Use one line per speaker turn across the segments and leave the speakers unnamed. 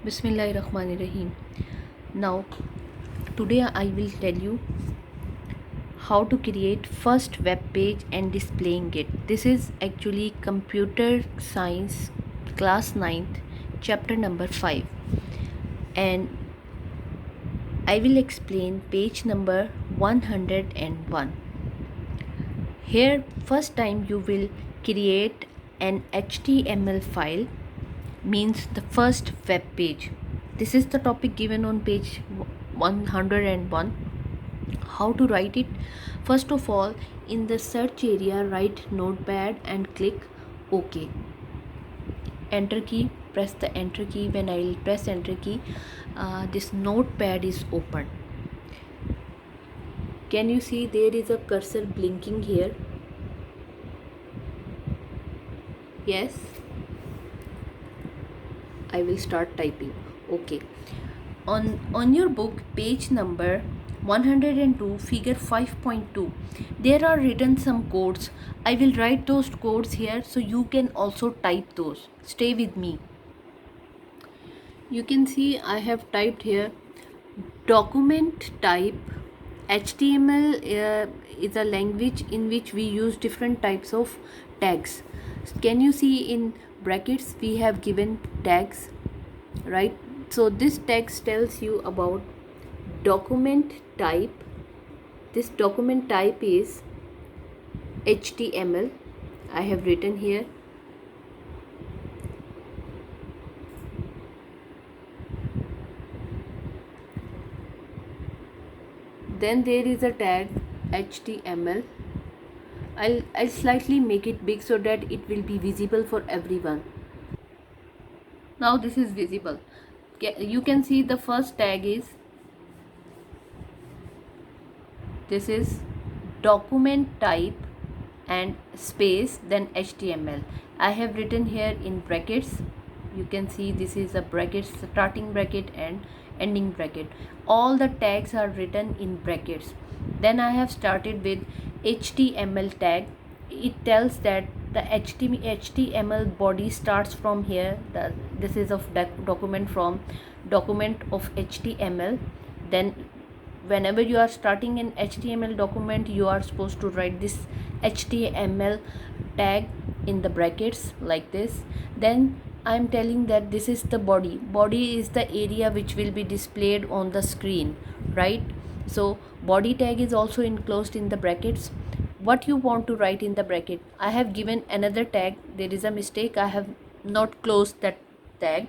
Bismillahirrahmanirrahim. Now, today I will tell you how to create first web page and displaying it. This is actually computer science class 9th chapter number 5, and I will explain page number 101. Here first time you will create an HTML file, means the first web page. This is the topic given on page 101. How to write it? First of all, in the search area write notepad and click OK. Enter key, press the enter key. When I will press enter key, this notepad is open. Can you see there is a cursor blinking here? Yes, I will start typing. Okay. On your book, page number 102, figure 5.2, there are written some codes. I will write those codes here so you can also type those. Stay with me. You can see I have typed here document type. HTML is a language in which we use different types of tags. Can you see in brackets we have given tags, right? So this text tells you about document type. This document type is HTML. I have written here. Then there is a tag HTML. I'll slightly make it big so that it will be visible for everyone. Now this is visible. You can see the first tag is, this is document type and space then HTML. I have written here in brackets. You can see this is a bracket, starting bracket and ending bracket. All the tags are written in brackets. Then I have started with HTML tag. It tells that the HTML body starts from here. This is of document from document of HTML. Then whenever you are starting an HTML document, you are supposed to write this HTML tag in the brackets like this. Then I am telling that this is the body. Body is the area which will be displayed on the screen, right? So body tag is also enclosed in the brackets. What you want to write in the bracket? I have given another tag. There is a mistake. I have not closed that tag.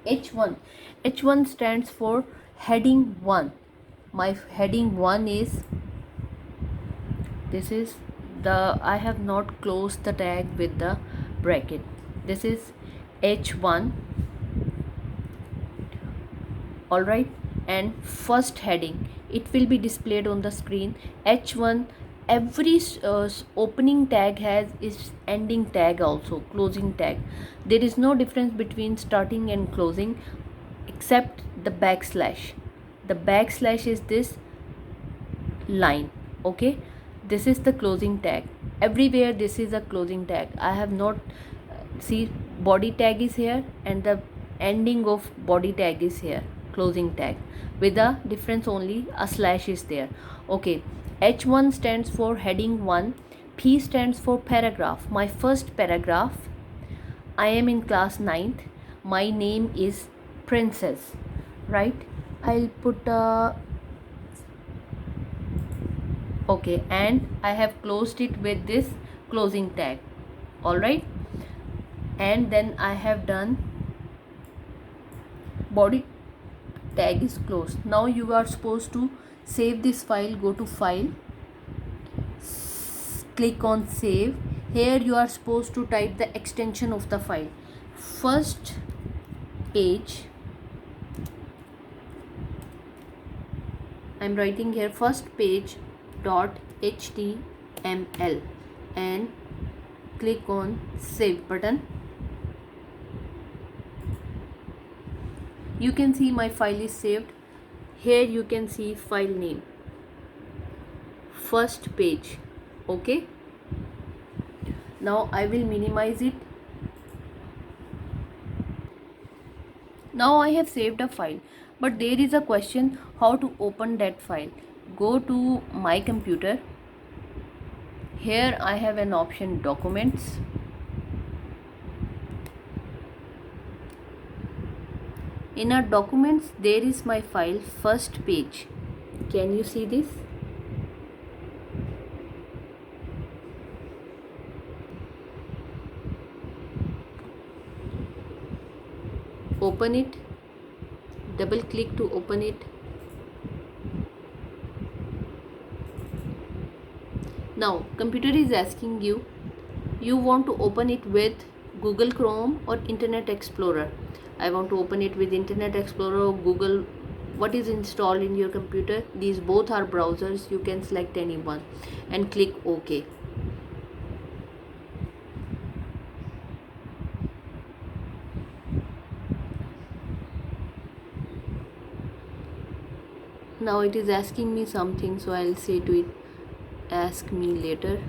H1. H1 stands for heading 1. My heading 1 is, this is the, I have not closed the tag with the bracket. This is H1. All right, and first heading, it will be displayed on the screen. H1, every opening tag has its ending tag also, closing tag. There is no difference between starting and closing except the backslash. The backslash is this line. Okay, this is the closing tag. Everywhere this is a closing tag. I have not see, body tag is here and the ending of body tag is here, closing tag, with a difference only, a slash is there. Okay, H1 stands for heading 1. P stands for paragraph. My first paragraph. I am in class 9th. My name is Princess, right? I'll put a, okay, and I have closed it with this closing tag. All right, and then I have done body tag is closed. Now you are supposed to save this file. Go to file, click on save. Here you are supposed to type the extension of the file. First page, I'm writing here first page dot html and click on save button. You can see my file is saved. Here you can see file name, first page. Okay, now I will minimize it. Now I have saved a file, but there is a question how to open that file. Go to my computer. Here I have an option documents. In our documents there is my file first page. Can you see this? Open it. Double click to open it. Now computer is asking you want to open it with Google Chrome or Internet Explorer. I want to open it with Internet Explorer or Google. What is installed in your computer? These both are browsers. You can select any one and click OK. Now it is asking me something, so I'll say to it, ask me later.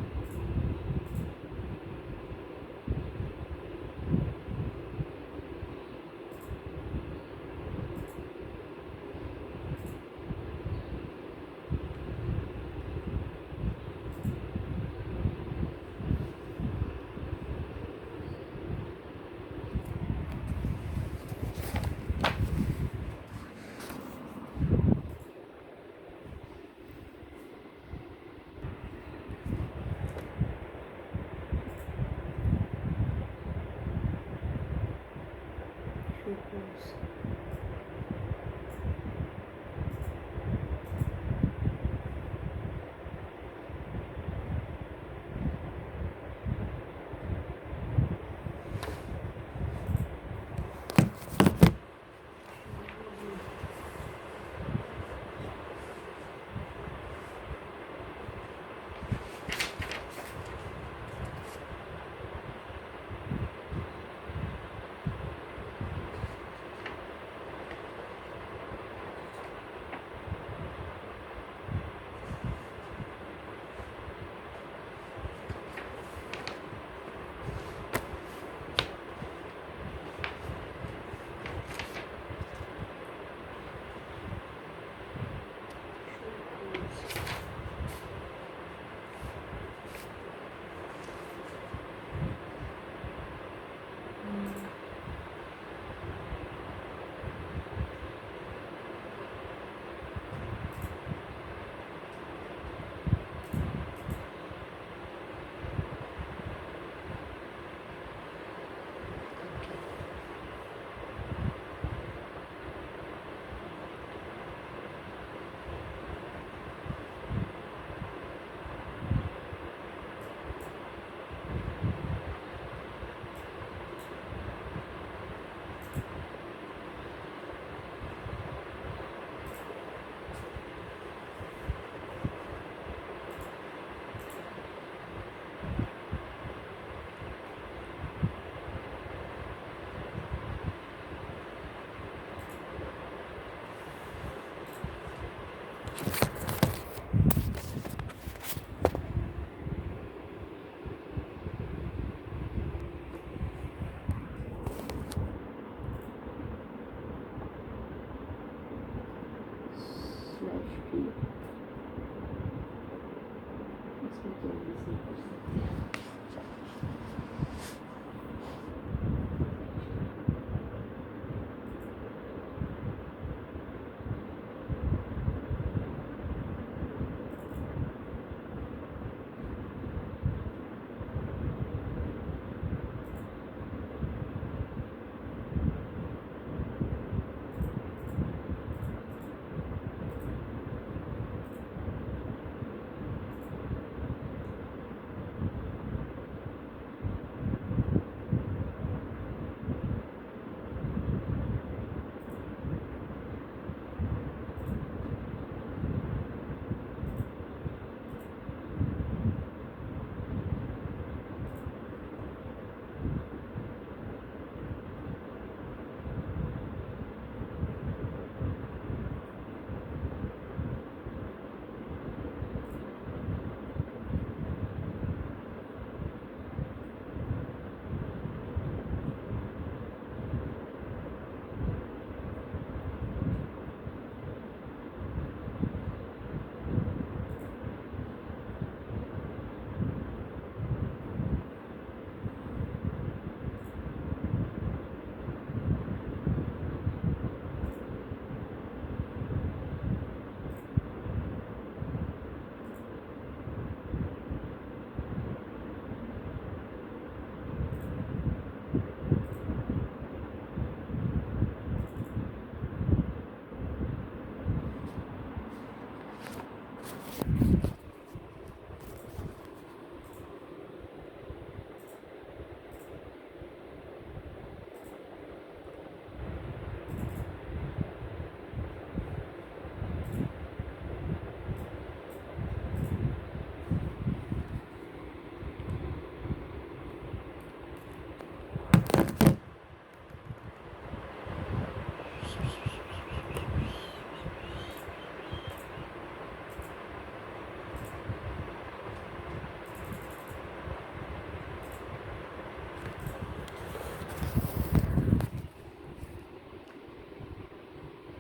/p